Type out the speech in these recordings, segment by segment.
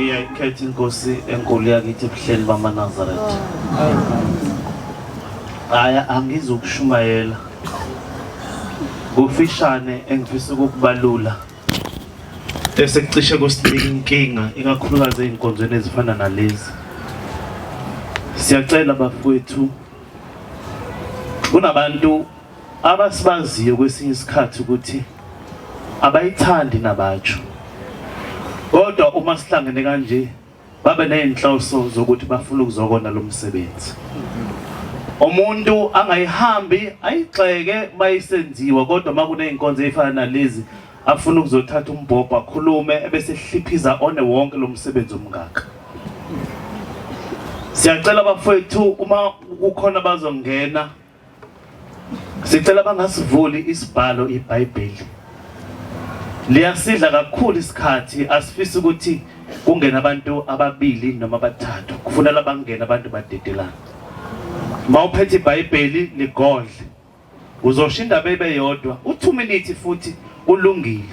Ngiyayikhetha inkosi enkulu yakithi ebuhleni bamaNazaretha. Haya angizokushumayela. Kufishane engifisa ukukubalula. Esekucishe kusinika inkinga ikakhulukazi einkonzweni ezifana nalezi. Siyacela bafowethu kunabantu abasibaziyo kwesinye isikhathi ukuthi abayithandi nabatsho. Kodwa uma sihlangene kanje babe nezinhloso zokuthi bafuna ukuzokona lo msebenzi. Umuntu angayihambi ayixeke mayisenziwa kodwa makuneyinkonzo ezifana nalezi afuna ukuzothatha umbhobho akhulume ebese hliphiza one wonke lo msebenzi omngaka. Siyacela bafowethu uma kukhona bazongena sicela bangasivuli isibhalo iBhayibheli. Liyasidla kakhulu isikhathi asifisa ukuthi kungena abantu ababili noma abathathu kufanele abangena abantu badedelana. Mawuphethe iBhayibheli ligodle uzoshinda bebe yodwa u2 minutes futhi ulungile.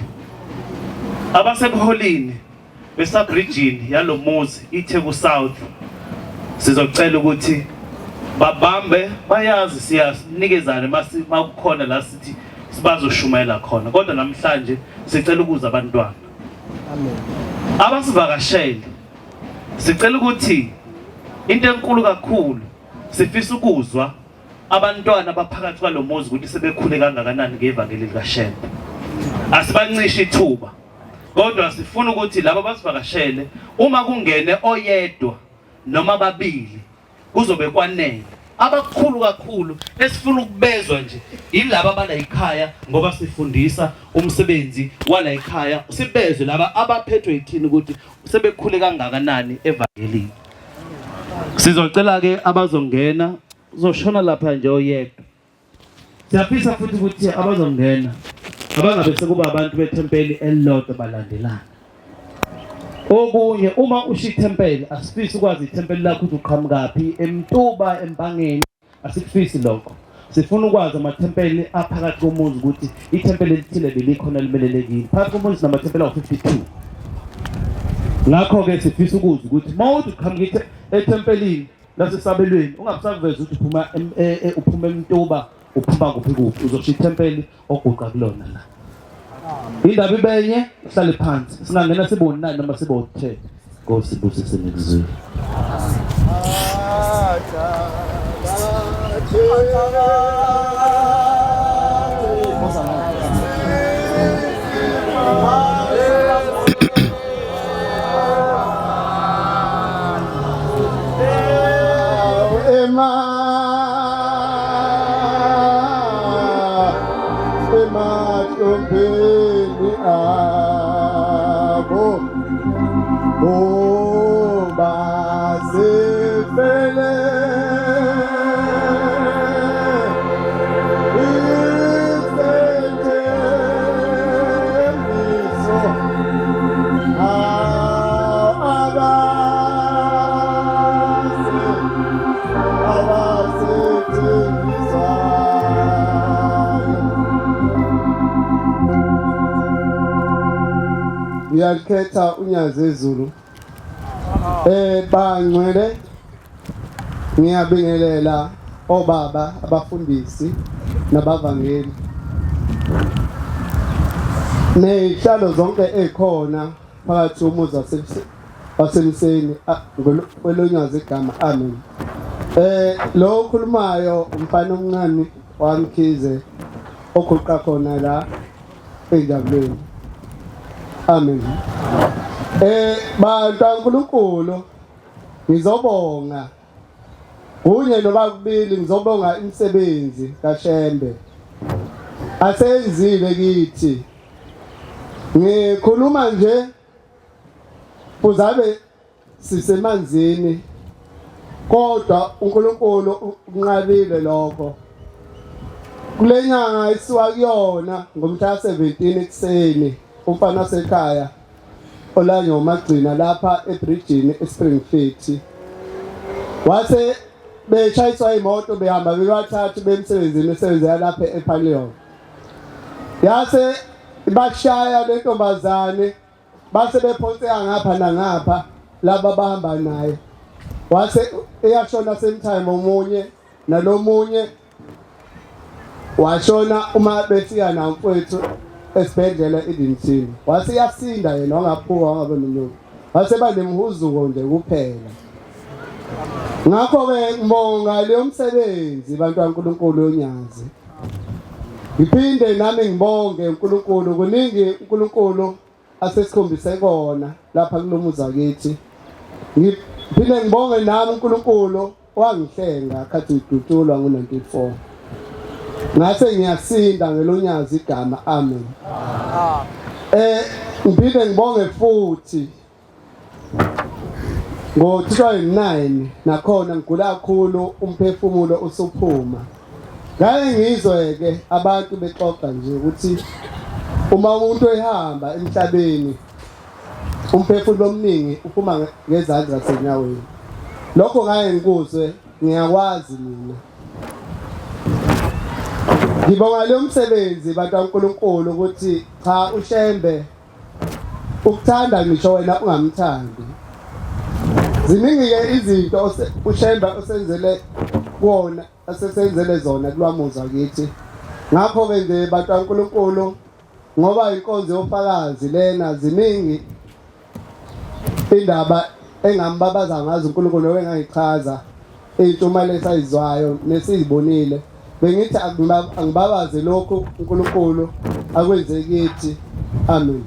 Abasebuholini besabridgini yalomuzi iTheku South sizocela ukuthi babambe bayazi siyanikezana makukhona la sithi sibazoshumayela khona kodwa namhlanje sicela ukuza abantwana. Amen. Abasivakashele sicela ukuthi into enkulu kakhulu sifisa ukuzwa abantwana abaphakathi kwalomuzi ukuthi sebekhule kangakanani ngevangeli likaShembe. Asibancishe ithuba kodwa sifuna ukuthi labo basivakashele uma kungene oyedwa noma ababili kuzobe kwanele. Abakhulu kakhulu esifuna ukubezwa nje yilabo abala ekhaya ngoba sifundisa umsebenzi wala ekhaya sibezwe laba abaphethwe yithini ukuthi sebekhule kangakanani evangelini. Sizocela ke abazongena uzoshona lapha nje oyedwa. Siyafisa futhi ukuthi abazongena abangabe sekuba abantu bethempeli elilodwa balandelana. Okunye uma usho ithempeli asifisi ukwazi ithempeli lakho ukuthi uqhamukapi eMtuba eMpangeni asikufisi lokho. Sifuna ukwazi amathempeli aphakathi komuzi ukuthi ithempeli elithile belikhona limelelekile. Phakathi komuzi namathempeli awu52. Ngakho ke sifisa ukuzwa ukuthi mawuthi uqhamuka ethempelini lasesabelweni ungabusaveza ukuthi uphuma eMtuba uphuma kuphi uzosho ithempeli oguqa kulona la. Indaba ibenye uhlale phansi singangena sibone nani noma sibothe ngosibuse senekuzwe. Ngiyakhetha unyaze ezulu bangcwele ngiyabingelela obaba abafundisi nabavangeli nezihlalo zonke ekhona phakathi umuzi wasemseni kwelonyaze igama amen. Lo khulumayo umfana omncane wamkhize okhulqa khona la enjabulweni. Amen. Bantu kaNkulunkulu ngizobonga kunye noba kubili ngizobonga imisebenzi kaShembe asenzile kithi. Ngikhuluma nje uzabe sisemanzini kodwa uNkulunkulu unqabile lokho. Kule nyanga isiwa kuyona ngomhla 17 ekseni umfana sekhaya olanye umagcina lapha eBridgini eSpringfield wase beshayiswa imoto behamba bebathathu bemsebenzini esebenzela lapha ePalion. Yase bashaya lentombazane base bephonseka ngapha nangapha laba bahamba naye. Wase eyashona same time omunye nalomunye washona uma befika namfowethu esibhedlela eDintsini. Wase yasinda yena wangaphuka wangabe nomuntu. Wase banemhuzuko nje kuphela. Ngakho ke ngibonga le umsebenzi bantu kaNkulunkulu onyazi. Ngiphinde nami ngibonge uNkulunkulu kuningi uNkulunkulu asesikhombise kona lapha kulomuzi wakithi. Ngiphinde ngibonge nami uNkulunkulu wangihlenga khathi ngidutshulwa ngo94. Ngase ngiyasinda ngelonyazi igama. Amen. Ngiphinde ngibonge futhi ngo-2009 nakhona ngigula kakhulu umphefumulo usuphuma. Ngake ngizwe-ke abantu bexoxa nje ukuthi uma umuntu ehamba emhlabeni umphefumulo omningi uphuma ngezandla zasenyaweni. Lokho ngake ngikuzwe ngiyakwazi mina. Ngibonga lo msebenzi bantu kaNkulunkulu ukuthi cha uShembe ukuthanda ngisho wena ungamthandi. Ziningi-ke izinto uShembe osenzele kuona asesenzele zona kulwamuza kithi. Ngakho-ke nje bantu kaNkulunkulu ngoba inkonzo yofakazi lena ziningi indaba engambabaza ngazo uNkulunkulu engangichaza ey'ntshumayelo esayizwayo nesiyibonile. Bengithi angibabaze lokho uNkulunkulu akwenze kithi. Amen.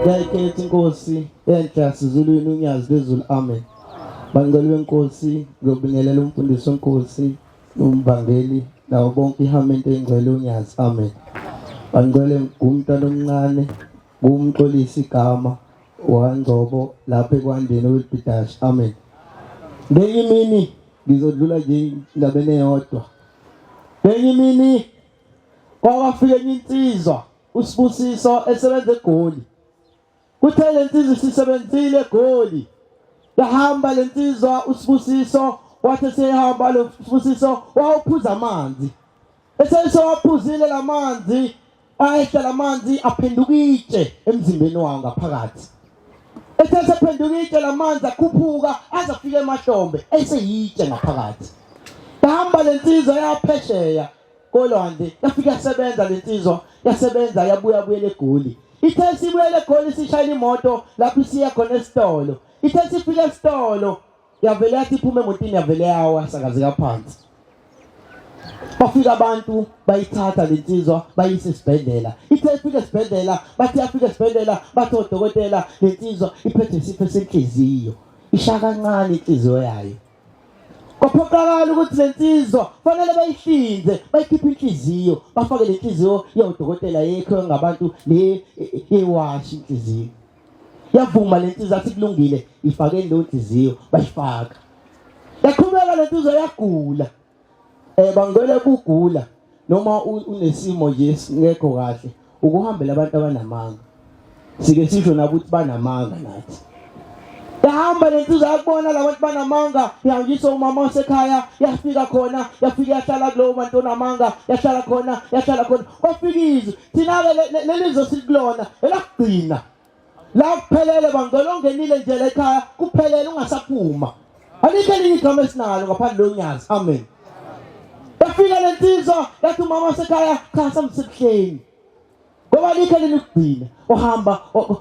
Ngiyayikhetha inkosi enhla sizulwini unyazi bezulu. Amen. Bangcwele benkosi ngiyobingelela umfundisi wenkosi umbangeli nawo bonke ihamente engcwele unyazi. Amen. Bangcwele ngumntwana omncane ngumxolisi igama waNgcobo lapha ekwandeni weBidash. Amen. Ngenye imini ngizodlula nje indabeni eyodwa. Ngenye imini kwafika enye insizwa uSibusiso esebenza eGoli. Kuthe lensizwa sisebenzile eGoli. Yahamba lensizwa uSibusiso wathi sehamba lo Sibusiso wawuphuza amanzi. Eseyisowaphuzile lamanzi ayehla lamanzi aphenduka itshe emzimbeni wawo ngaphakathi. Esephenduka itshe lamanzi akhuphuka azafika emahlombe eseyitshe ngaphakathi. Yahamba lensizwa yaphesheya kolwandle yafika yasebenza lensizwa yasebenza yabuya eGoli ithe sibuyele eGoli sishayela imoto lapho isiya khona esitolo ithe sifika esitolo yavele yathi iphume emotini yavele yawa sakazeka phansi bafika abantu bayithatha lensizwa bayise esibhedlela ithe ifika esibhedlela bathi yafika esibhedlela bathi odokotela lensizwa iphethe isifo senhliziyo ishaka kancane inhliziyo yayo kophoqakala ukuthi lensizwa fanele bayihlinze bayikhiphe inhliziyo bafake lenhliziyo yodokotela yekho ngabantu le ewashi inhliziyo yavuma lensizwa athi kulungile ifake le inhliziyo bayifaka yaqhubeka lensizwa yagula bangwele kugula noma unesimo nje singekho kahle ukuhambela abantu abanamanga sike sisho nabo ukuthi banamanga nathi yahamba lensizwa yakubona labantu banamanga yangisa umama wasekhaya yafika khona yafika yahlala kulowo bantu onamanga yahlala khona kwafika izwe thina ke lelizo sikulona elakugcina la kuphelele bangwele ongenile nje la ekhaya kuphelele ungasaphuma alikho elinye igama esinalo ngaphandle lonyazi amen yafika lensizwa yathi umama wasekhaya khasa msebuhleni ngoba likhe linugcina uhamba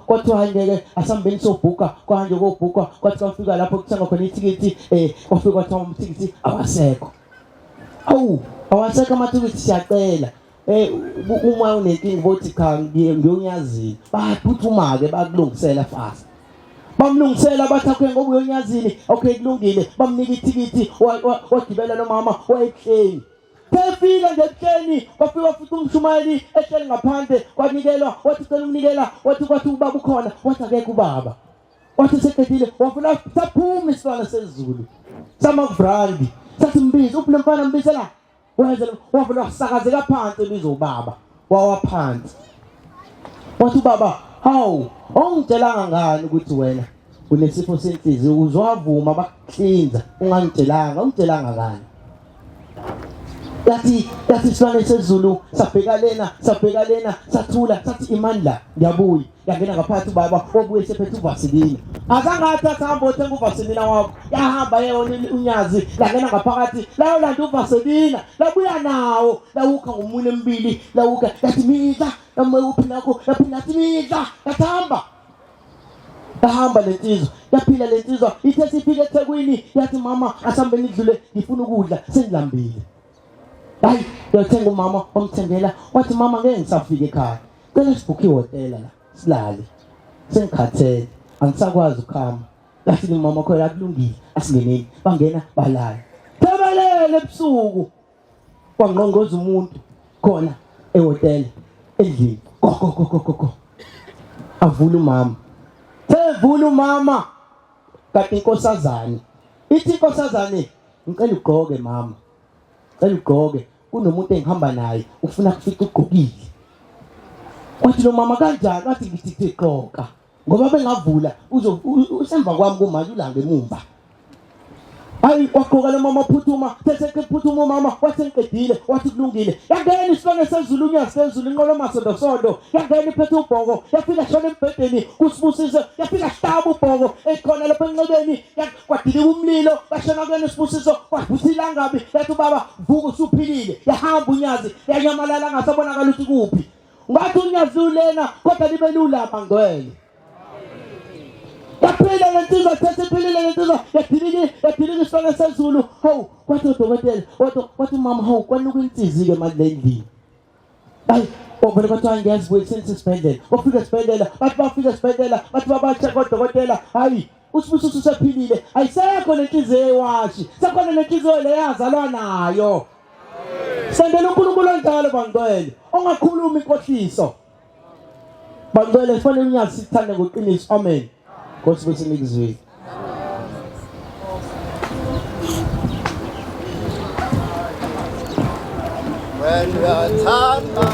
kwathiwa ngeke asambeni sobhuka kwanje kobhuka kwathi kwafika lapho kuthenga khona ithikithi kwafika kwathiwa umthikithi awasekho awasekho amathikithi siyacela uma unenkinga bothi cha ngiyonyazini baphuthuma ke bakulungisela fast bamlungisela bathakwe ngoba uyonyazini okay kulungile bamnika ithikithi wagibela nomama wayehleni Tefika nje ebuhleni kwafika futhi umshumayeli ehleli ngaphandle kwanikelwa wathi cela umnikela wathi ubaba ukhona wathi akekho ubaba wathi seqedile wafuna saphuma isifana sezulu samavrandi sathi mbizi uphule mfana mbizi la wenze wafuna wasakazeka phansi ebizo ubaba wawa phansi wathi ubaba hawu ongitshelanga ngani ukuthi wena unesifo senhliziyo uzwavuma bakuhlinza ungitshelanga ngani yathi isifana sezulu sabheka lena sathula sathi imani la ngiyabuya yangena ngaphansi ubaba obuye sephethe uvasilina azangathi asihamba othenga uvasilina wakho yahamba yona unyazi yangena ngaphakathi layo landi uvasilina labuya nawo lawukha ngomunye embili lawukha yathi midla noma uphilakho yaphinda yathi midla yahamba lensizwa yaphila lensizwa ithe sifike eThekwini yathi mama asambeni idlule ngifuna ukudla sengilambile hayi yothenga umama omthengela wathi mama ngeke ngisafika ekhaya cela sibhukhe ihotela la silale sengikhathele angisakwazi ukuhamba lathi umama khona yakulungile asingeneni bangena balala thebelele ebusuku kwangqongoza umuntu khona ehotela endlini go avula umama sevula umama kanti inkosazane ithi inkosazane ngicela ugqoke mama cela ugqoke kunomuntu engihamba naye ufuna kufica ugqokile wathi lo mama kanjani wathi ngithi gqoka ngoba bengavula usemva kwami kumazi ulanga emumva hayi wagqoka lo mama phuthuma phuthuma mama wathi ngiqedile wathi kulungile yangena isifana sezulu unyasezulu inqolo masondo yangena iphethe ubhoko yafika shona embhedeni kusibusise yafika shtaba ubhoko ekhona lapha enqebeni kwadilika umlilo bashona kuyena isibusiso kwavuthila ngabi yathi ubaba vuka usuphilile yahamba unyazi yanyamalala ngasabonakala ukuthi kuphi ngathi unyazi ulena kodwa libe lula mangwele yaphila lensizwa philile lensizwa yadilika isifana sezulu hawu kwathi udokotela wathi mama hawu kwanuka insizike manje lendlini hayi obona kwathiwa ngiyazibuye sesibhedlela wafika esibhedlela bathi babatsha kodokotela hayi usibusiso usephilile ayisekho lenhliziyo ewashi sekhona lenhliziyo leyazalwa nayo sendela uNkulunkulu onjalo bangcwele ongakhuluma inkohliso bangcwele kufanele unyazi sithande ngoqiniso amen Nkosi besinizwe when we are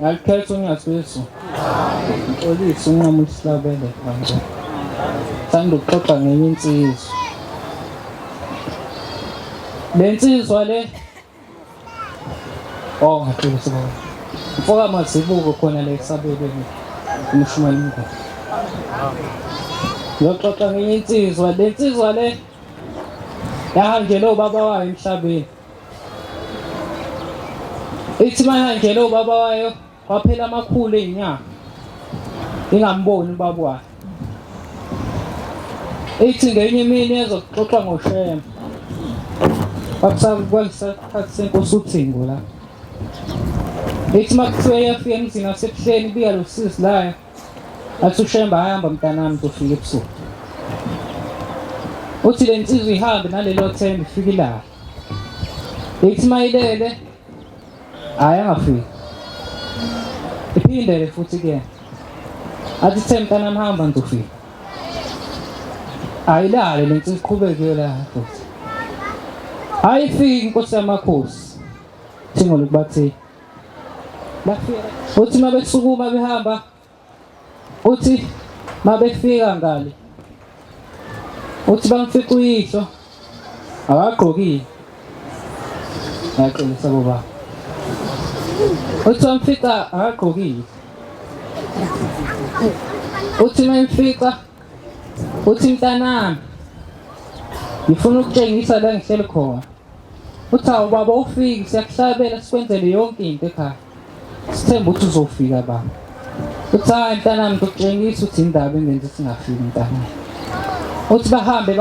Ngalikhetha uNyathiso. Xolisa unqamu isihlabele manje. Thanda ukuxoxa ngenye insizwa. Le nsizwa le ngaphela sibona. Mfoka Mazibuko khona la eSabelweni umshumane ngqo. Ngiyoxoxa ngenye insizwa, le nsizwa le yahanjelwa ubaba wayo emhlabeni. Ithi mayihanjelwa ubaba wayo kwaphela amakhulu ezinyanga. Ingamboni ubaba wayo. Ithi ngenye imini ezokuxoxa ngoShema. Kwakusathi senkosi uThingo la. Ithi makuthiwe yafika emzini wasebuhleni bika lo sisi layo. Athi uShemba ahamba mntanami uzofika ebusuku. Uthi le nsizwa ihambe nalelo themba ifike la. Ithi mayilele angafiki. Iphindele futhi ke. Athi themba mntanami hamba ngizofika. Ayilale le nsizwa iqhubeke la futhi. Ayifiki inkosi yamakhosi. Thingo lokubathe. Bafika. Uthi mabesukuma behamba. Uthi mabefika ngale. Uthi bangifika uyihlo. Akagqokile. Yaqolisa baba. Uthi bangifika akagqokile. Uthi mayifika. Uthi mntanami. Ngifuna ukutshengisa la ngihleli khona. Uthi awubaba ufike siyakuhlabela sikwenzele yonke into ekhaya. Sithemba ukuthi uzofika baba. Uthi hayi mntanami ngikutshengisa uthi indaba engenza singafiki mntanami. Uthi bahambe.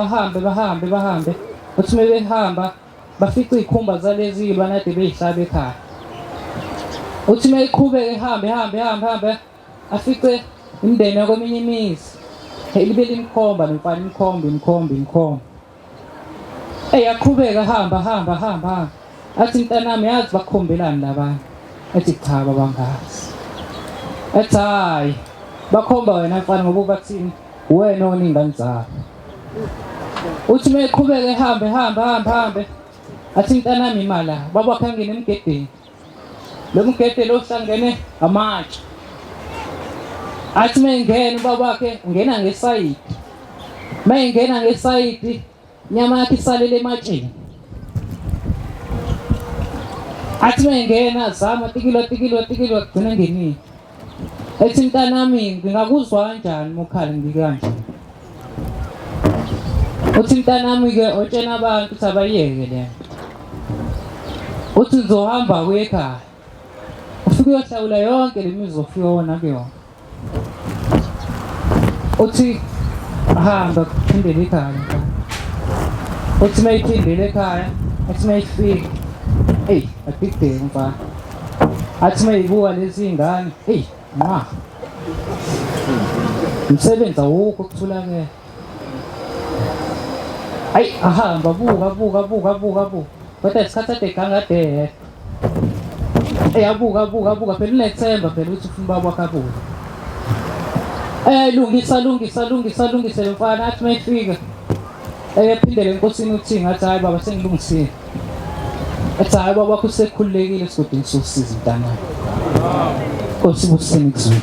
Uthi mebehamba bafica izikhumba zalezi banade beyihlaba ekhaya. Uthi meyiqhubeke ihambe afice imndeni yakweminye imizi. Libe limkhomba nomfana imkhomba. Yaqhubeka hamba. Athi mntanami yazi bakhombelani labantu. Athi cha bangazi. Athi hayi bakhomba wena mfana ngoba bathini wena oningane zabo. Uthi meqhubeke hambe. Athi mntanami imala baba khangene emgedeni. Lo mgede lo hlangene amatshe. Athi mengena ubaba wakhe ungena ngesayidi. Mayengena ngesayidi nyama yakhe isalele ematsheni. Athi mengena zama tikilo kugcina ngenini. Ethi mntanami ngingakuzwa kanjani mokhala ngikanje. Uthi mntanami ke otshena abantu ukuthi abayeke le. Uthi uzohamba ekhaya. Ufike uyohlawula yonke lemizi ofika wona ke yona. Uthi ahamba phindele ekhaya. Uthi mayiphindele ekhaya, athi mayifika. Akudeke mfana. Athi mayibuka lezi ngane, umsebenzi awukho kuthulakela. Ahamba buka. Kodwa isikhathi ade gangade. Abuka phela unethemba phela ukuthi ufuna ubaba wakhe abuke. Lungisa mfana athi mayifika. Ephindele enkosini uthi ngathi hayi baba sengilungisile. Athi hayi baba wakho usekhululekile sigodini sosiza mntanami. Nkosi buseni kuzulu.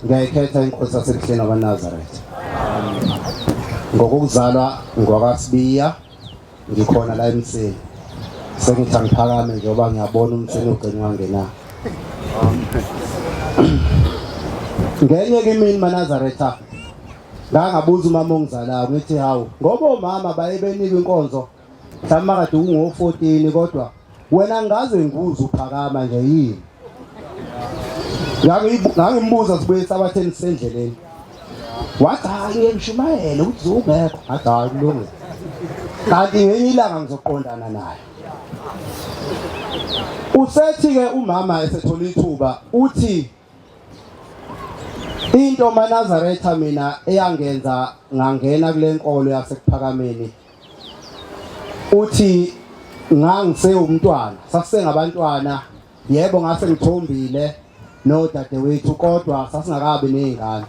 Ngiyayikhetha inkosi yasebuhleni waNazaretha. Ngokuzalwa ngwakaSibiya ngikhona la eMseni. Sengithi angiphakame njengoba ngiyabona umtheni ogcina wangena. Ngenye ke imini maNazaretha Ngangabuza umama ongizalayo ngithi hawu ngoba omama baye benika inkonzo mhlawumbe kade ungo-14 kodwa wena ngaze nguze uphakama nje yini. Ngangimbuza sibuye sabatheni sisendleleni. Wathi hayi ngishumayele ukuthi ungekho. Ngathi hayi kulungile. Kanti ngenye ilanga ngizoqondana naye. Usethi-ke umama esethola ithuba uthi into maNazaretha mina eyangenza ngangena kule nkolo yasekuphakameni uthi ngangise umntwana sasengabantwana yebo ngase ngithombile nodadewethu kodwa sasingakabi nezingane.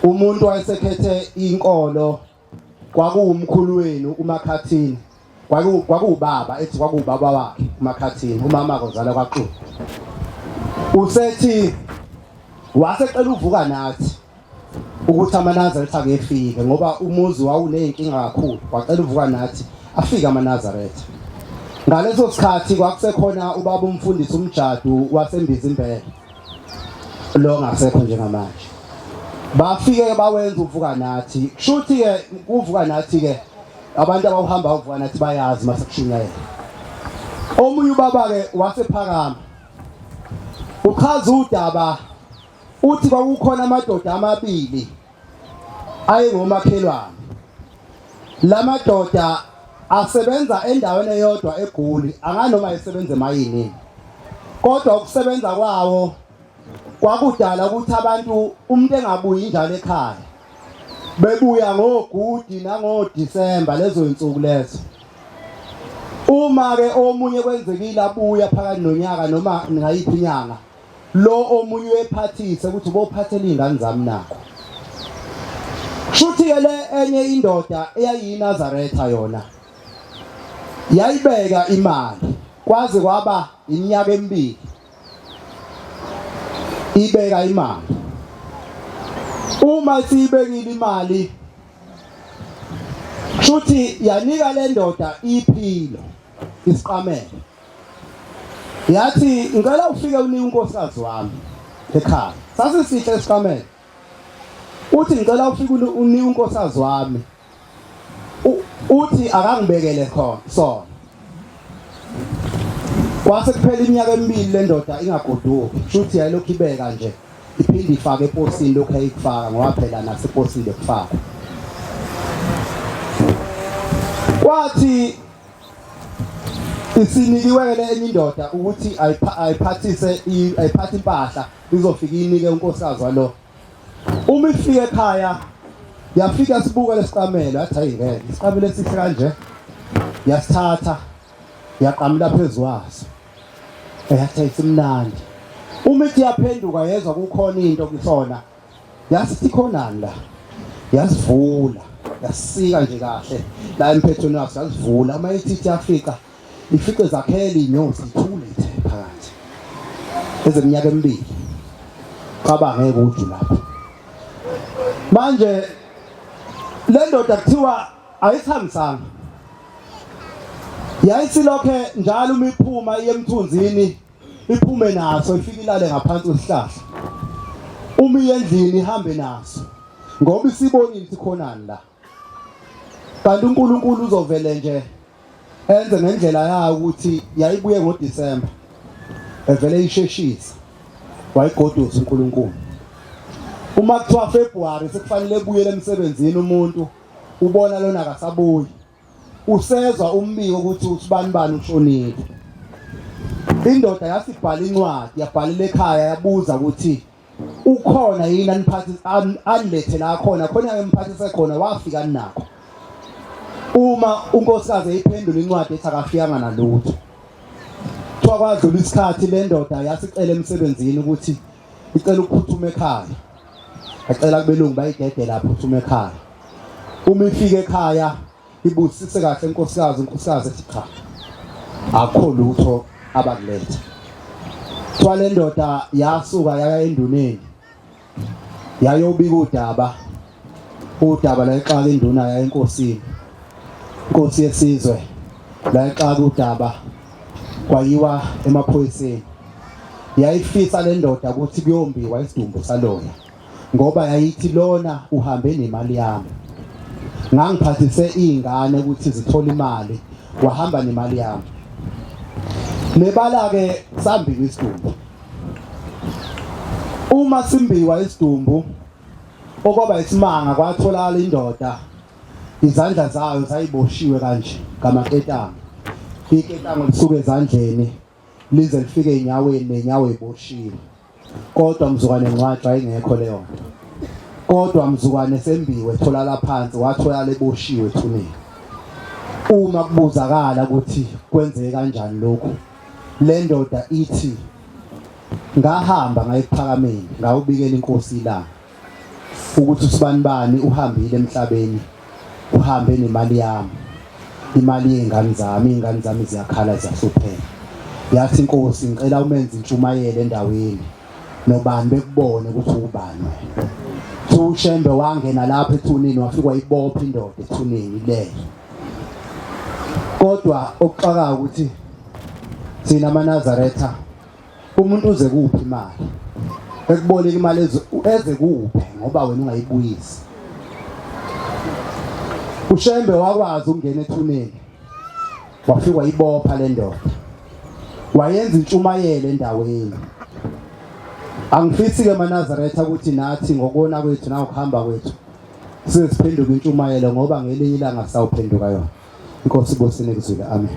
Umuntu wayesekhethe inkolo kwakuwumkhulu wenu uMakhathini kwakuwubaba ethi kwakuwubaba wakhe uMakhathini umama kozala kwaXulu. Usethi wasecela uvuka nathi ukuthi amaNazaretha akefike ngoba umuzi wawuneyinkinga kakhulu. Wacela uvuka nathi afike amaNazaretha. Ngaleso sikhathi kwakusekhona ubaba umfundisi umjadu waseMbizimbele lo ngasekho njengamanje. Bafike bawenza uvuka nathi. Kushuthi ke uvuka nathi ke abantu abahamba uvuka nathi bayazi masekushunyayela. Omunye ubaba ke wasephakama. Uchaza udaba uthi kwakukhona amadoda amabili ayengomakhelwane. Lamadoda asebenza endaweni eyodwa eGoli anganoma esebenza emayini. Kodwa ukusebenza kwawo kwakudala ukuthi abantu umuntu engabuyi injalo ekhaya. Bebuya ngoGudi nangoDisemba lezo insuku lezo. Uma ke omunye kwenzekile abuya phakathi nonyaka noma ngayiphi inyanga lo omunye wephathise ukuthi ubophathela izingane zami nakho. Futhi ke le enye indoda eyayinazaretha yona yayibeka imali kwaze kwaba iminyaka emibili ibeka imali. Uma siyibekile imali futhi yanika le ndoda iphilo isiqamelo. Yathi ngicela ufike unike unkosikazi wami ekhaya. Sasisihle isiqamelo. Uthi ngicela ufike unike unkosikazi wami. Uthi akangibekele khona sona. Kwase kuphela iminyaka emibili le ndoda ingagoduki. Futhi yayilokhu ibeka nje iphinde ifake eposini lokho ayikufaka ngoba phela naseposini lekufaka. Kwathi isinikiwe le enye indoda ukuthi ayiphathise ayiphathe impahla izofika inike unkosikazi walo. Uma ifike ekhaya yafika sibuka lesiqamelo athi ayingeke isiqamelo esihle kanje yasithatha yaqamula phezukwaso eyathi isimnandi. Uma ithi yaphenduka yezwa kukhona into kusona yasithi khonani la yasivula yasika nje kahle la emphethweni waso yasivula. Uma ithi yafika ifice zakhela inyosi ithule phakathi ezeminyaka emibili qaba ngeke uju lapho. Manje le ndoda kuthiwa ayithambisanga yayisilokhe njalo uma iphuma iyemthunzini iphume naso ifike ilale ngaphansi kwesihlahla. Uma iyendlini ihambe naso ngoba isibonile ukuthi khonani la. Kanti uNkulunkulu uzovele nje enze ngendlela yayo ukuthi yayibuye ngoDisemba evele isheshisa wayigodusa uNkulunkulu. Uma kuthiwa February sekufanele ebuyele emsebenzini umuntu ubona lona akasabuyi usezwa umbiko ukuthi usibani ushonile. Indoda yasibhala incwadi yabhalela ekhaya yabuza ukuthi ukhona yini anilethe la khona ngemphathise khona wafika ninakho. Uma unkosikazi eyiphendula incwadi ethi akafikanga nalutho. Kuthiwa kwadlula isikhathi le ndoda yasicela emsebenzini ukuthi icela ukuphuthuma ekhaya. Acela kubelungu bayidede lapho uphuthuma ekhaya. Uma ifike ekhaya ibusise kahle unkosikazi ethi cha akho lutho abakuletha. Kuthiwa le ndoda yasuka yaya enduneni yayobika udaba la eqala induna yaya enkosini. Inkosi yesizwe la eqala udaba kwayiwa emaphoyiseni. Yayifisa le ndoda ukuthi kuyombiwa isidumbu saloya ngoba yayithi lona uhambe nemali yami. Ngangiphathise izingane ukuthi zithola imali, wahamba nemali yami. Nebala ke sambiwa isidumbu. Uma simbiwa isidumbu okwaba isimanga kwatholakala indoda izandla zayo zayiboshiwe kanje ngamaketanga. Iketanga lisuke ezandleni lize lifike enyaweni nenyawo eboshiwe. Kodwa mzukwane Ncwatsha ayingekho leyo. Kodwa mzukwane sembiwe etholala phansi watholala eboshiwe ethuneni. Uma kubuzakala ukuthi kwenzeke kanjani lokho, le ndoda ithi ngahamba ngayiphakameni ngawubikela inkosi ilanga ukuthi usibanibani uhambile emhlabeni, uhambe nemali yami, imali yezingane zami ziyakhala ziyahlupheka. Yathi inkosi ngicela umenze intshumayelo endaweni nobani bekubone ukuthi ubani wena. uShembe wangena lapha ethuneni wafika wayibopha indoda ethuneni leyo. Kodwa okuxaka ukuthi thina amaNazaretha umuntu uze kuphi imali, ekuboleka imali eze kuphi ngoba wena ungayibuyisi. uShembe wakwazi ukungena ethuneni wafika wayibopha le ndoda, wayenza intshumayelo endaweni. Angifisi ke amaNazaretha ukuthi nathi ngokona kwethu na ukuhamba kwethu sisiphenduka intshumayelo ngoba ngelinye ilanga sawuphenduka yona. Inkosi ibosini kuzwile. Amen.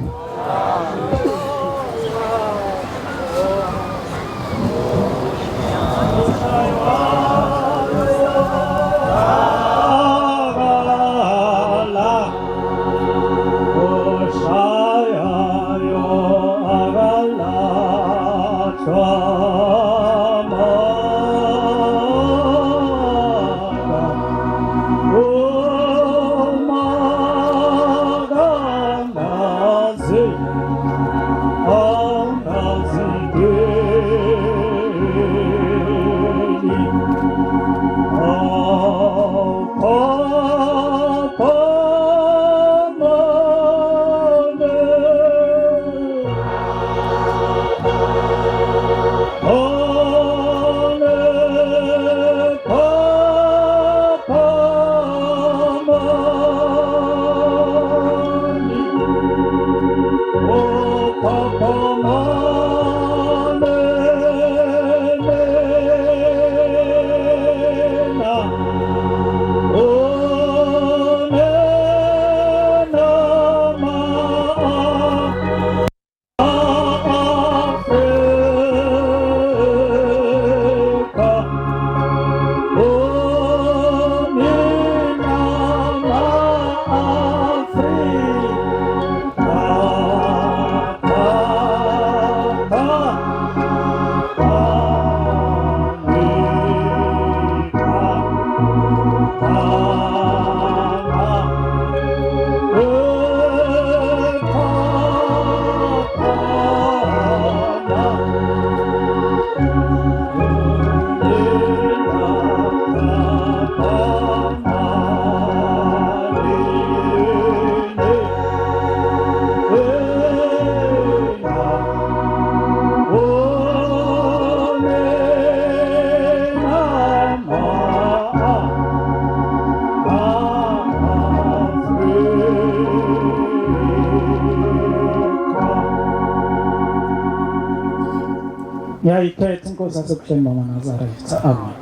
Ngiyayikhetha inkosi yasebuhleni bamaNazaretha. Amen.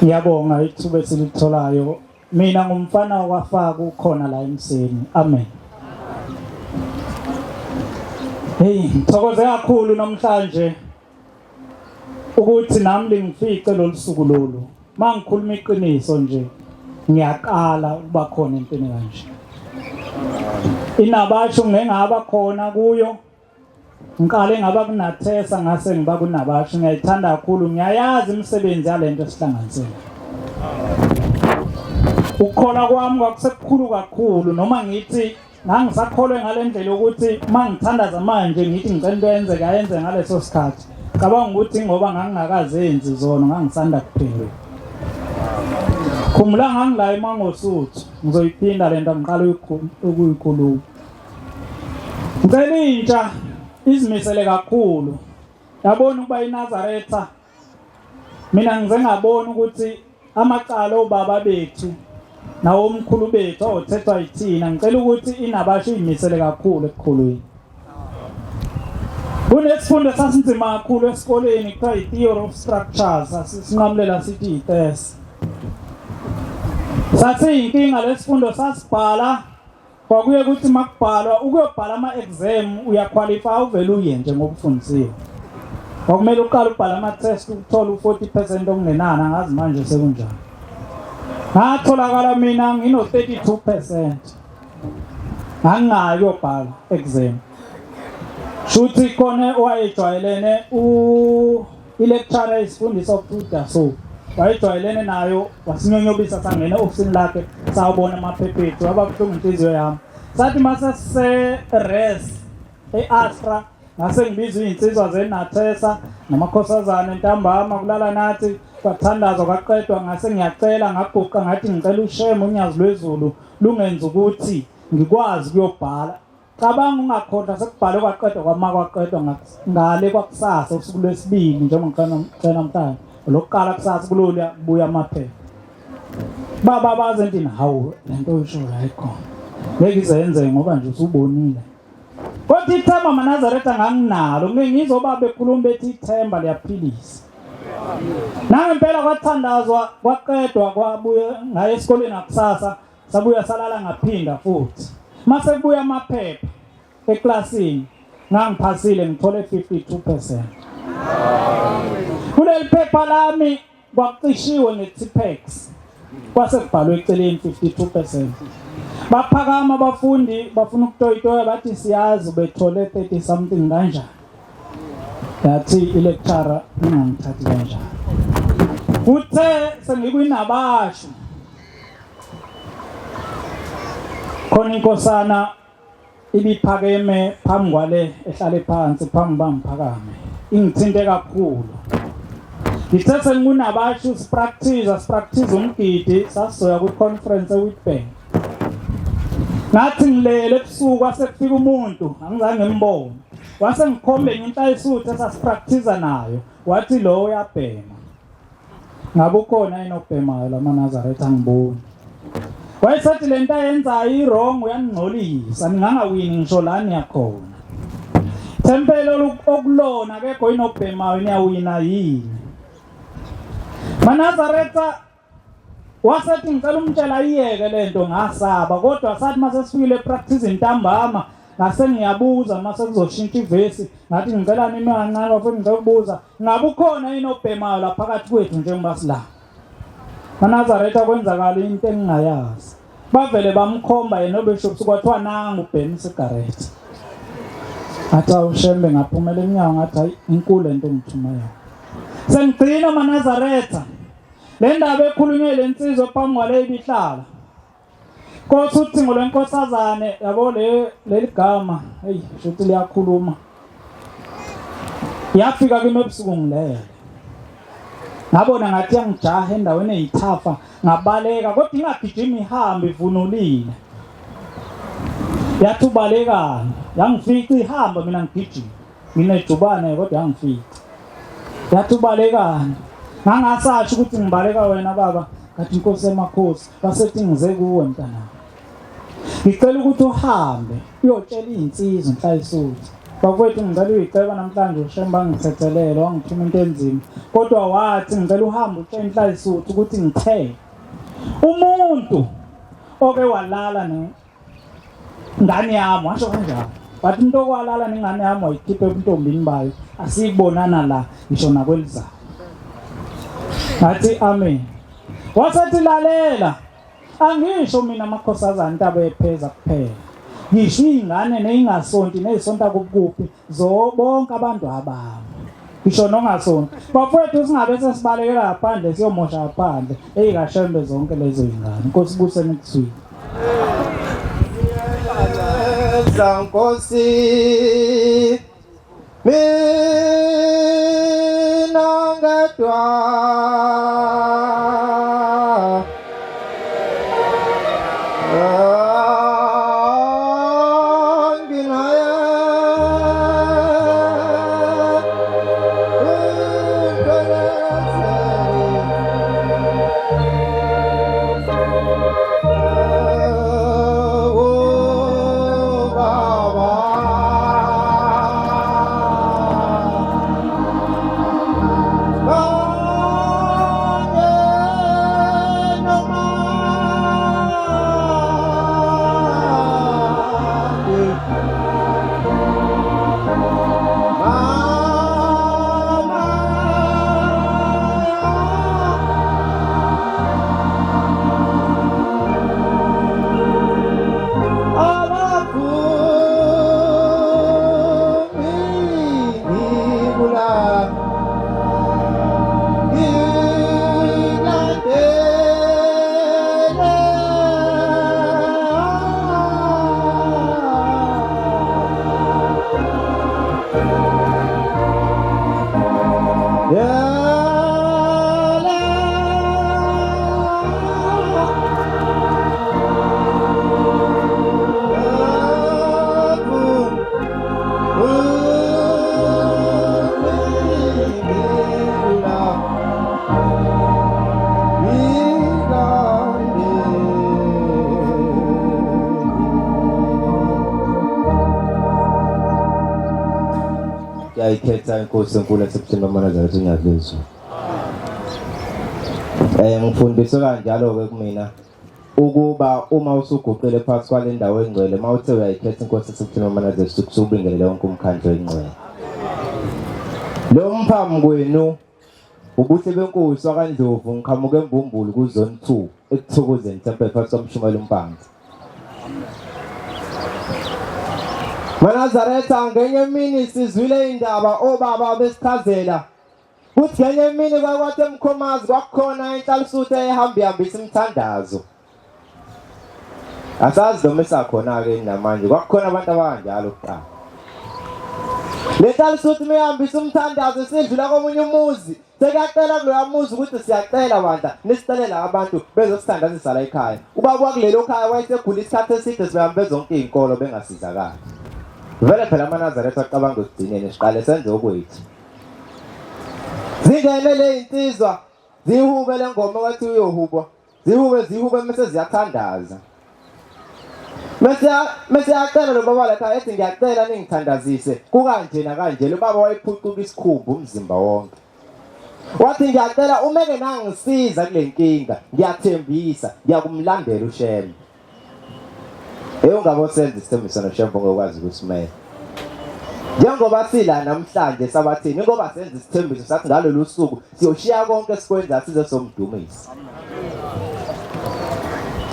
Ngiyabonga ithuba esilitholayo. Mina ngumfana wakwaFaka ukhona la eMseni. Amen. Hey, ngithokoze kakhulu namhlanje ukuthi nami ngifice lolusuku lolu. Mangikhuluma iqiniso nje ngiyaqala ukuba khona empini kanje. Inabasho ngengaba khona kuyo. Ngikale ngaba kunathesa ngase ngiba kunabasho. Ngiyayithanda kakhulu, ngiyayazi imisebenzi yalento esihlanganisela. Ukukhola kwami kwakusekukhulu kakhulu, noma ngithi ngangisakholwe ngalendlela ukuthi mangithandaza manje ngithi ngicela into yenze ngaleso sikhathi. Cabanga ukuthi ngoba ngangingakazenzi zona ngangisanda kuphendula. Khumula ngangila eMangosuthu, ngizoyiphinda lento ngiqala ukuyikhuluma. Ngicela intsha izimisele kakhulu. Yabona ukuba iNazaretha mina ngize ngabona ukuthi amacala obaba bethu nawo omkhulu bethu awuthethwa yithina ngicela ukuthi inabasho imisele kakhulu ekukholweni. Kunesifundo sasinzima kakhulu esikoleni kuthiwa i-theory of structures sinqamulela sithi i-TES. Sathi inkinga lesifundo sasibhala kwakuye ukuthi makubhalwa ukuyobhala ama-exam uyaqualify uvele uye nje ngokufundisiwe. Kwakumele uqale ubhala ama-test ukuthola u-40% okungenani angazi manje sekunjani. Ngatholakala mina ngino-32%. Angingayi uyobhala exam. Shuthi khona owayejwayelene i-lecturer isifundisa ukuda so wayejwayelene nayo wasinyonyobisa sangena ofisini lakhe sawubona amaphephethu wababuhlungu inhliziyo yami. Sathi mase se-res e-Astra ngase ngibizwa iy'nsizwa zeNathesa namakhosazana entambama kulala nathi kwathandazwa kwaqedwa ngase ngiyacela ngaguqa ngathi ngicela usheme unyazi lwezulu lungenza ukuthi ngikwazi ukuyobhala. Cabanga ungakhohlwa sekubhalwe kwaqedwa kwama kwaqedwa ngale kwakusasa usuku lwesibili njengoba ngicela namhlanje lokuqala kusasa kulula kubuya amaphepha. Baba baze ntina hawu lento oyisho ayikho. Ngeke izenze ngoba nje usubonile. Kodwa ithemba maNazaretha nganginalo ngizoba bekhuluma bethi ithemba liyaphilisa. Nangempela kwathandazwa kwaqedwa kwabuya ngaye esikoleni ngakusasa sabuya salala ngaphinda futhi. Mase kubuya amaphepha eklasini ngangiphasile ngithole 52%. Kuleli phepha lami kwacishiwe nge-TPEX kwase kubhalwe eceleni 52%. Baphakama abafundi bafuna ukutoyitoya bathi siyazi bethole 30 something kanjani. Yathi i-lecturer ingangithathi kanjani. Uthe sengikwinabasho khona inkosana ibiphakeme phambi kwale ehlale phansi phambi bangiphakame ingithinte kakhulu. Ngithe sengikunabasho sipractice umgidi sasizoya ku-conference eWitbank. Ngathi ngilele ebusuku wasekufika umuntu angizange ngimbone wase ngikhombe nginhlayisuthi esasipractice nayo wathi lo uyabhema. Ngabe ukhona enobhemayo la maNazaretha angiboni. Wayesathi lento ayenzayo i-wrong uyangingcolisa ngingangawini ngisho lani yakhona. Tempelo okulona akekho inobhemayo niyawina yini. maNazaretha wasethi ngicela umtshela iyeke lento ngasaba kodwa sathi mase sifikile epractice intambama ngase ngiyabuza mase kuzoshintsha ivesi ngathi ngicela nini kancane bafuna ngizobuza ngabe ukhona inobhemayo la phakathi kwethu njengoba sila. maNazaretha kwenzakala into engingayazi. Bavele bamkhomba yena obeshop kwathiwa nangu ubhema isigarette. Athi awushembe ngaphumela eminyango ngathi hayi inkulu lento ngithuma yona. Sengigcina maNazaretha. Le ndaba ekhulunywe lensizwe phambi kwale ibihlala. Kothi uthi ngolenkosazane yabo leli gama hey shothi liyakhuluma. Yafika kimi ebusuku ngilele. Ngabona ngathi yangijaha endaweni eyithafa ngabaleka kodwa ingagijima ihambe ivunulile. Yathi ubalekana yangifica ihamba mina ngigijima. Mina ejubane kodwa yangifica. Yathi ubalekana ngangasasho ukuthi ngibaleka wena baba ngathi inkosi emakhosi basethi ngize kuwe mntana. Ngicela ukuthi uhambe uyotshela izinsizwa inhlayisuthi. Bakwethu ngicela uyiceba namhlanje ushemba ngithethelele wangithuma into enzima kodwa wathi ngicela uhambe utshela inhlayisuthi ukuthi ngithe umuntu oke walala ngane yami washo kanjalo bathi umuntu okwalala nengane yami wayikhiphe ebuntombini bayo asiyibonana la ngisho nakwelizayo. Ngathi amen. Wasethi lalela angisho mina amakhosazana intaba epheza kuphela. Ngisho ingane neyingasonti nezisonta kubuphi bonke abantu abami. Ngisho nongasonti. Bafowethu singabe sesibalekela ngaphandle siyomosha ngaphandle eyikashembe zonke lezo ingane. Inkosi ibuse nikuswini. Nkosi mina ngedwa ayikhetha inkosi enkulu yasebuthini baManazaretha uNyakezwa. Ngifundiswe kanjalo-ke kumina ukuba uma usuguqile phakathi kwale ndawo engcwele mawuthe uyayikhetha inkosi yasebuthini baManazaretha kusubingelele wonke umkhandlu engcwele. Lo mphambi kwenu ubuhle benkosi wakaNdlovu ngiqhamuke eMbumbulu kuZone 2 ekuthokozeni Temple phakathi komshumela uMpandla. Manazaretha ngenye imini sizwile indaba obaba besichazela kuthi ngenye imini kwathi eMkhomazi kwakukhona inhlalisuthi ehambihambisa imithandazo. Asazi noma esakhona-ke namanje kwakukhona abantu abanjalo kuqala. Le nhlalisuthi mehambisa umthandazo sidlula komunye umuzi sekuyacela kuloya muzi ukuthi siyacela bandla nisicelela abantu bezosithandazisa la ekhaya. Ubaba wakulelo khaya wayesegula isikhathi eside sihambe zonke iy'nkolo bengasizakali. Vele phela aManazaretha aqabanga ekugcineni siqale senze okwethu. Zingene le insizwa zihube le ngoma kwathi uyohubwa zihube mase ziyathandaza. Mase yacela lo baba la ethi ngiyacela ningithandazise kukanje nakanje. Lo baba wayephucuka isikhumba umzimba wonke. Wathi ngiyacela umeke nangisiza kule nkinga ngiyathembisa ngiyakumlandela uShembe. Ungabo senze isithembiso noShembe ngokwazi ukusimela. Njengoba sila namhlanje sabathini ngoba senze isithembiso sathi ngalolu suku siyoshiya konke esikwenza size somdumisa.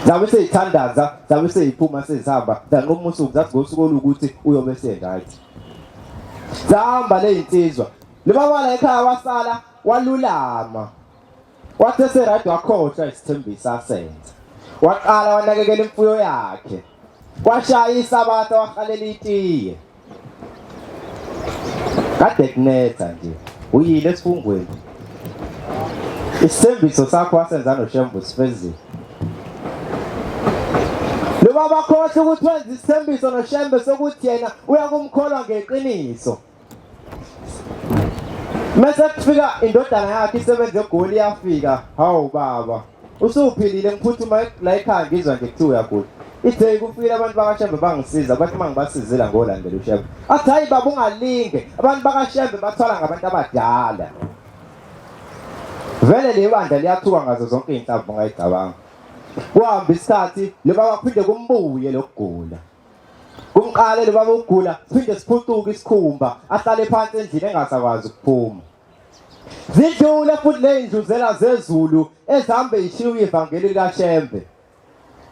Zabe seyithandaza, zabe seyiphuma sezihamba, zanqoma usuku zathi ngosuku olukuthi uyobe serayight. Zahamba le insizwa. Lo baba la ekhaya wasala walulama. Wathi serayight wakhohlwa isithembiso asenza. Waqala wanakekela imfuyo yakhe. Kwashaya isabatha wakhalela itiye. Kade kunetha nje. Uyile esifungweni. Isithembiso sakho wasenza noShembe sifezile. Lo baba khohle ukuthi wenza isithembiso noShembe sokuthi yena uyakumkholwa ngeqiniso. Mase kufika indodana yakhe isebenze eGoli yafika. Hawu baba, usuphilile ngiphuthuma la ekhaya ngizwa nje kuthiwa uyagula. Ithe kufika abantu bakaShembe bangisiza bathi mangibasizela ngolandela uShembe. Athi hayi baba ungalinge abantu bakaShembe bathwala ngabantu abadala. Vele le bandla liyathuka ngazo zonke inhlamvu ngayicabanga. Kuhamba isikhathi lo baba kuphinde kumbuye lokugula. Kumqale lo baba ukugula siphinde siphucuke isikhumba ahlale phansi endlini engasakwazi ukuphuma. Zidlule futhi le indluzela zezulu ezihambe ishiya ivangeli likaShembe.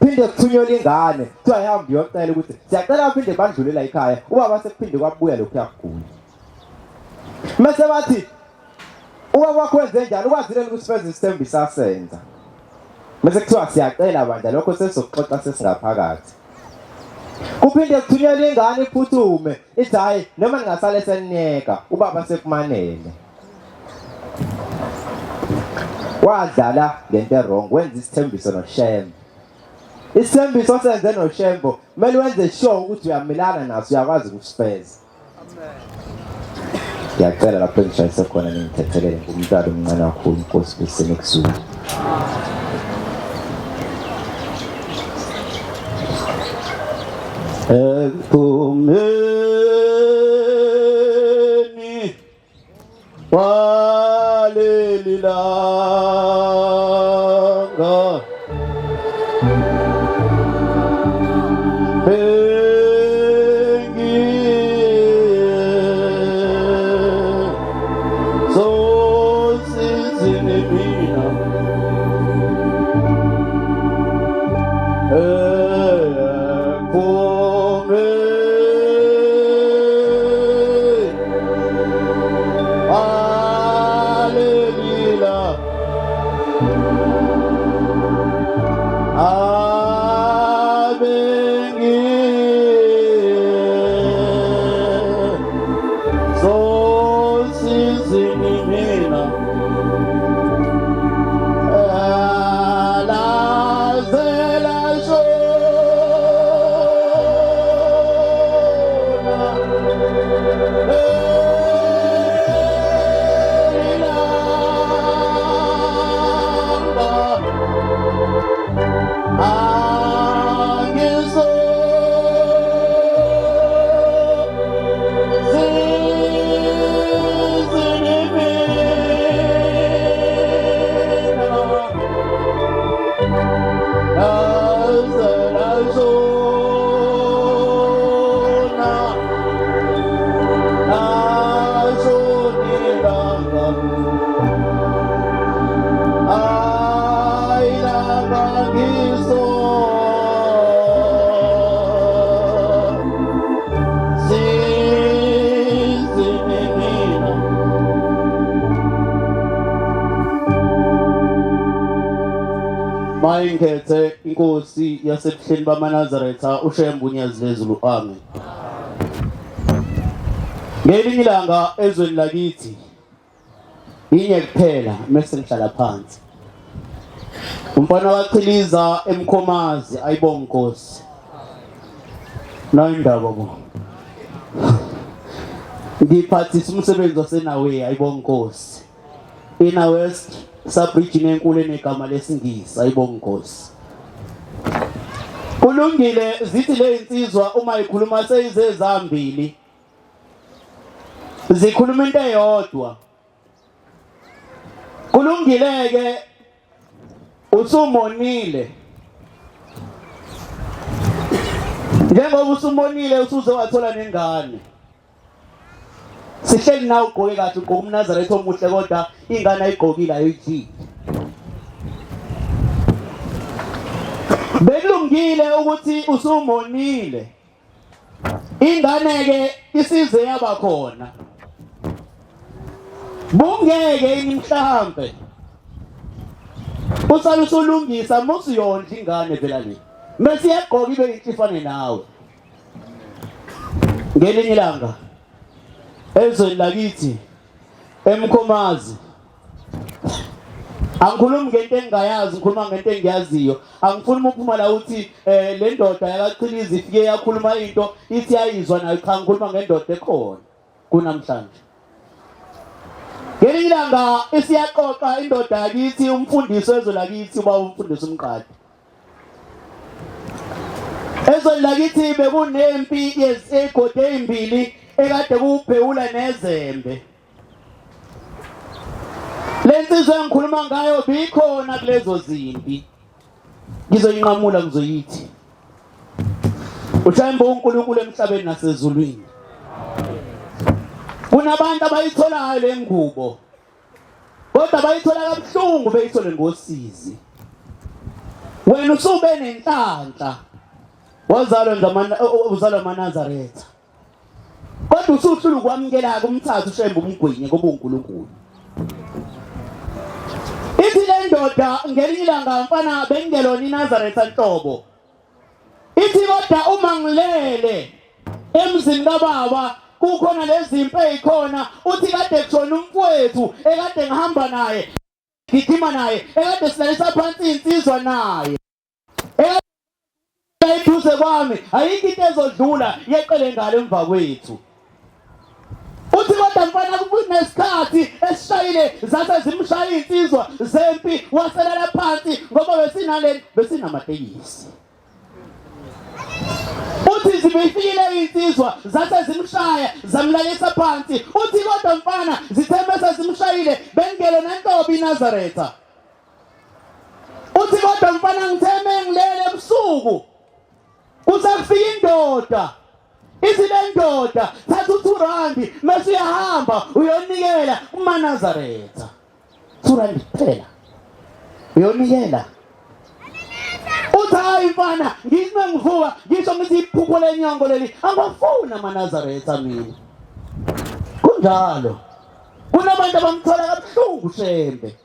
Phinde kuthunyelwa ingane kuthiwa ihamba iyocela ukuthi siyacela baphinde bandlulela ekhaya ubaba sekuphinde kwabuya lokhu yakugula. Mase bathi ubaba wakho wenze njani ukwazile ukusifeza isithembiso asenza. Mase kuthiwa siyacela bandla lokho sesizoxoxa sesingaphakathi. Kuphinde kuthunyelwa ingane iphuthume ithi hayi noma ningasale seniyeka ubaba sekumanele. Wadlala ngento errong wenza isithembiso noShembe. Isithembiso senze noShembe kumele wenze sure ukuthi uyamelana naso uyakwazi ukusifeza. Ngiyacela lapho engishayise khona ningithethelele ngumntwana omncane kakhulu inkosi kusene kuzulu. Ekumeni walelilanga ngiphethe inkosi yasebuhleni bamaNazaretha uShembe uNyazilezulu. Amen. Ngelinye ilanga ezweni lakithi inye kuphela mase ngihlala phansi. Umfana wachiliza eMkhomazi ayibonga inkosi. Nayindaba bo. Ngiphathisa umsebenzi waseNawe ayibonga inkosi. Ina West Sabridge enkulu enegama lesingisi ayibonga inkosi. Kulungile zithi le insizwa uma ikhuluma seyize zambili. Zikhuluma into eyodwa. Kulungile ke usumonile. Njengoba usumonile usuze wathola nengane. Sihleli nawe ugqoke kahle ugqoka umNazaretha omuhle kodwa ingane ayigqokile ayijiki. Bekulungile ukuthi usumonile. Ingane ke isize yaba khona. Bungeke imhlambe. Usale usulungisa musiyondla ingane phela le. Mase yagqoka ibe inhlifane nawe. Ngelinye ilanga ezweni lakithi eMkhomazi angikhulumi ngento engayazi ngikhuluma ngento engiyaziyo. Angifuni ukuphuma la uthi le ndoda yakachiliza ifike yakhuluma into ithi yayizwa nayo. Cha, ngikhuluma ngendoda ekhona kunamhlanje. Ngelinye ilanga isiyaxoxa indoda yakithi umfundisi wezwe lakithi uba umfundisi umqadi. Ezweni lakithi bekunempi yezigodi ezimbili ekade kuphewula nezembe. Lensizwe engikhuluma ngayo bikhona kulezo zimpi. Ngizoyinqamula ngizoyithi uthemba uNkulunkulu emhlabeni nasezulwini. Kunabantu abayitholayo le ngubo. Kodwa bayithola kabuhlungu beyithole ngosizi. Wena usube nenhlanhla. Uzalwa amaNazaretha. Kodwa usuhlula ukwamukela kumthatha uShembe umgwinye ngoba uNkulunkulu. Ithi le ndoda ngelinye ilanga mfana bengelona iNazaretha Nhlobo. Ithi kodwa uma ngilele emzini kaBaba kukhona lezimpi ezikhona uthi kade kushona umfowethu ekade ngihamba naye ngithima naye ekade silalisa phansi insizwa naye. Eduze kwami ayikho into ezodlula yeqele ngalo emva kwethu. Uthi kodwa mfana kunesikhathi esishayile zase zimshaya insizwa zempi waselela phansi ngoba besinamatekisi. Uthi zibefikile insizwa zase zimshaya zamlalisa phansi. Uthi kodwa mfana zithembe sezimshayile bengelo nentobi iNazaretha. Uthi kodwa mfana ngitheme ngilele ebusuku. Kusafika indoda. Ithi le ndoda thatha u2 mase uyahamba uyonikela kumaNazaretha. 2 kuphela. Uyonikela. Uthi hayi mfana ngithi ngivuka ngisho ngithi iphupho lenyongo leli angafuna amaNazaretha mina. Kunjalo. Kunabantu abamthola kabuhlungu uShembe.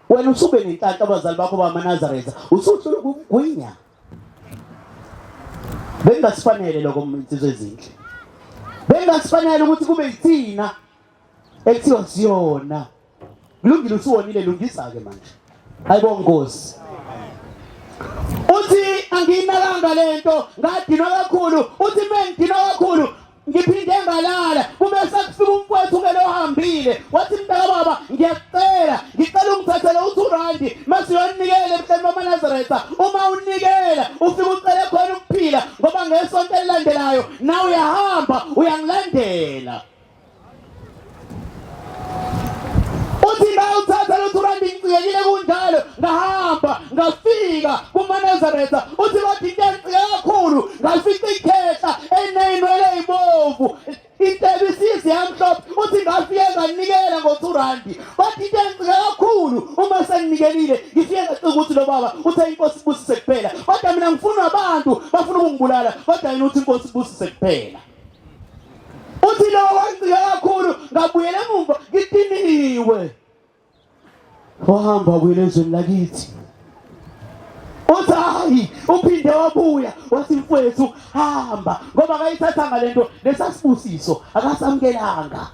Wena usube nenhlanhla abazali bakho bamaNazaretha usuhlula ukugwinya. Bengasifanele lokho insizwe ezinhle. Bengasifanele ukuthi kube yithina ekuthiwa siyona. Kulungile usuwonile lungisa ke manje. Ayibonga Nkosi. Uthi anginalanga lento ngadinwa kakhulu. Uthi mengidinwa kakhulu ngiphinde ngalala kube sekufika umfowethu ngelo hambile wathi mntaka baba ngicela ungithathele u2 mase uyonikele ebuhleni bamaNazaretha. Uma unikela ufike ucele khona ukuphila ngoba ngesonto elilandelayo nawe uyahamba uyangilandela. Uthi ngawuthatha lo u2 ngicikekile kunjalo ngahamba ngafika kumaNazaretha. Uthi kodwa into engicike kakhulu ngafica ikhehla eneyinwele ezibovu intebisisi yamhlophe. Uthi ngafike nganikela ngo2. Kodwa into engicike kakhulu uma senginikelile ngifike ngacika ukuthi lo baba uthe inkosi ibusise kuphela. Kodwa mina ngifuna abantu bafuna ukungibulala kodwa yena uthi inkosi ibusise kuphela. Uthi lo wangicike kakhulu ngabuyela emuva ngidiniwe. Wahamba kwelezweni lakithi. uthi hayi uphinde wabuya wathi mfowethu hamba ngoba akayithatha ngalento lesasibusiso akasamkelanga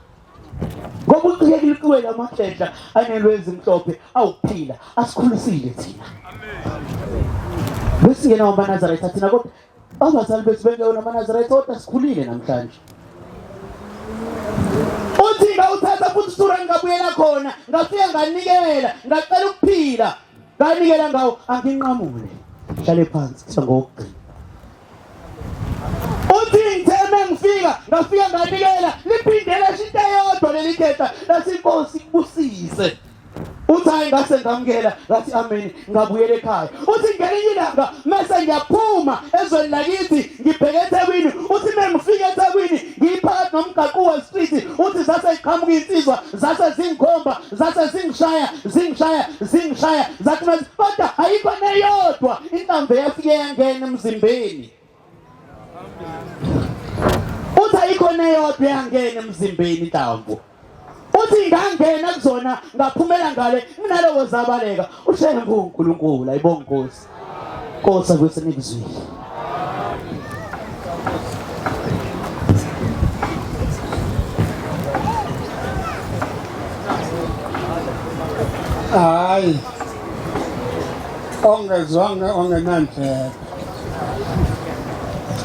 ngoba uqhiyekile lamahledla anelwezi mhlophe awukuphila asikhulisile thina besingena uManazaretha thina kodwa abazali bethu bengena uManazaretha kodwa sikhulile namhlanje uthi ngawuthatha futhi usura ngabuyela khona ngafika nganikela ngacela ukuphila nganikela ngawo anginqamule hlale phansi sangokugcina uthi ngitheme ngafika nganikela liphindela shinto eyodwa leli khetha lasinkosi kubusise uthi hayi ngase ngamukela ngathi amen ngabuyela ekhaya uthi ngelinye ilanga mase ngiyaphuma ezweni lakithi ngibheke eThekwini uthi mengifika eThekwini ngiphakathi nomgaqo weStreet uthi zase iqhamuka insizwa zase zingikhomba zase zingishaya zathi mase kodwa ayikho neyodwa intambo yafike yangena emzimbeni uthi ayikho neyodwa yangena emzimbeni intambo uthi ngangena kuzona ngaphumela ngale nginalowo zabaleka ushenge uNkulunkulu ayibonga Nkosi Nkosi akwesenibizwile hayi ongezwanga ongenandlela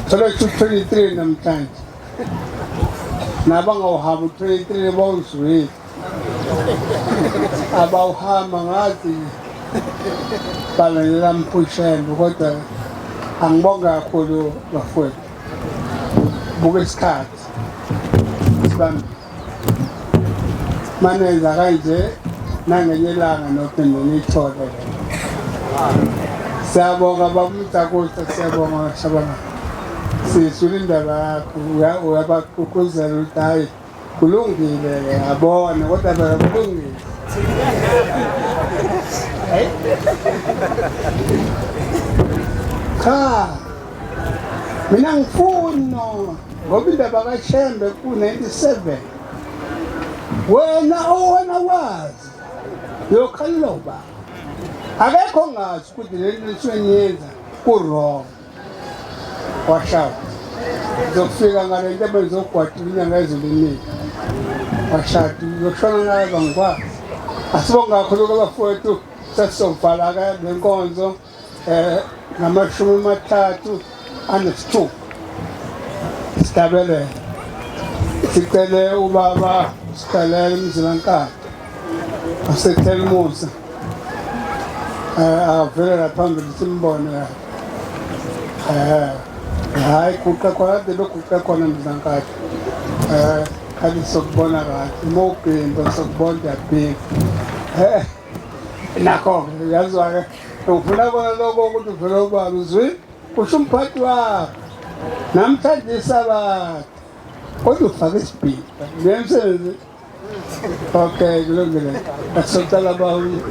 solo 23 namhlanje nabangawuhamba 23 bawuzwile abawuhamba ngathi balalela Mpushembe kodwa angibonga kakhulu bafowethu buke isikhathi sibambe manenza kanje nangenye ilanga nophinde nithole siyabonga babumtakosa siyabonga shabana sisule indaba yakho uyabaqhuquzela ukuthi hayi kulungile yabona kodwa kulungile cha mina ngifuna ngoba indaba kaShembe ku97 wena wazi yokhaloba akekho ngazi ukuthi lento esiyenza ku-wrong washaya zokufika ngale nto bezogwada inyanga ezulini washaya yokushona ngayo bangikwazi asibonga kakhulu kubafowethu sesizovala ke lenkonzo ngamashumi 36 sitabele sicele ubaba Sikhalela Mzilankati asethelmusa avela phambili simbone hayi kuqa kwade lokuqa khona Mzilankati kali sokubona kahle mawubhimba sokubona yabhika nakho yazwa ke ufuna bona lokho ukuthi uvela ubaba uzwi kusho umphathi wakho namhlanje sabathi kodwa ufake isibhika ngemsebenzi okay kulungile asotala bawu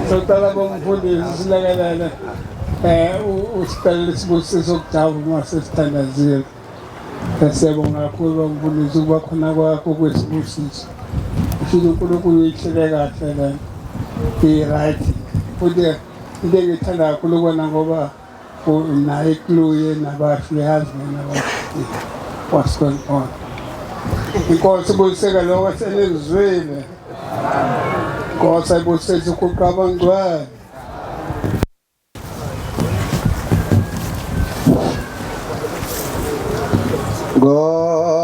sotala bomfundisi silekelele usicela sibusiso okujabu masesithandazile siyabonga kakhulu bomfundisi ukuba khona kwakho kwesibusiso ushiye uNkulunkulu uyihlele kahle le i-right futhi into engithanda kakhulu ukubona ngoba naye ikluye nabasho yazi nabasho what's going on inkosi ibuseka lokho senizwile inkosi ibuseka ukuqabangcwele go